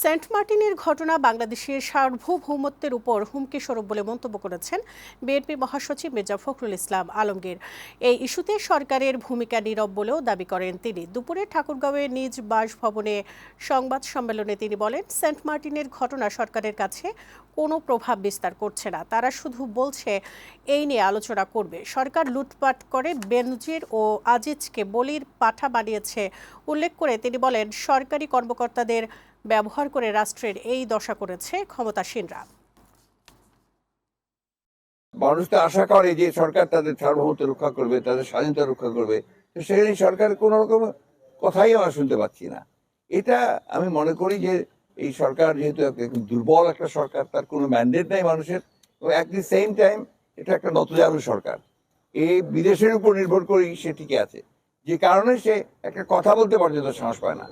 Saint মার্টিনের ঘটনা বাংলাদেশের সার্বভৌমত্বের উপর হুমকি স্বরূপ বলে মন্তব্য করেছেন বিএনপি মহাসচিব মির্জা ফখরুল ইসলাম আলমগীর। এই ইস্যুতে সরকারের ভূমিকা নীরব বলেও দাবি করেন তিনি। দুপুরে ঠাকুরগাঁওয়ে নিজ বাসভবনে সংবাদ সম্মেলনে তিনি বলেন, সেন্ট মার্টিনের ঘটনা সরকারের কাছে কোনো প্রভাব বিস্তার করছে না, তারা শুধু বলছে এই নিয়ে আলোচনা করবে। সরকার লুটপাট করে বেনজির ও আজিজকে বলির পাঠা বানিয়েছে উল্লেখ করে তিনি বলেন, সরকারি কর্মকর্তাদের ব্যবহার করে রাষ্ট্রের এই দশা করেছে ক্ষমতাসীনরা। মানুষ তো আশা করে যে সরকার তাদের সার্বভৌমত্ব রক্ষা করবে, তাদের স্বাধীনতা রক্ষা করবে, তো সেখানে সরকার কোন রকম কথাই আমরা শুনতে পাচ্ছি না। এটা আমি মনে করি যে এই সরকার যেহেতু দুর্বল একটা সরকার, তার কোনো ম্যান্ডেট নাই মানুষের, এবং অ্যাট দি সেম টাইম এটা একটা নতজানু সরকার, এই বিদেশের উপর নির্ভর করেই সে টিকে আছে, যে কারণে সে একটা কথা বলতে পর্যন্ত সাহস পায় না।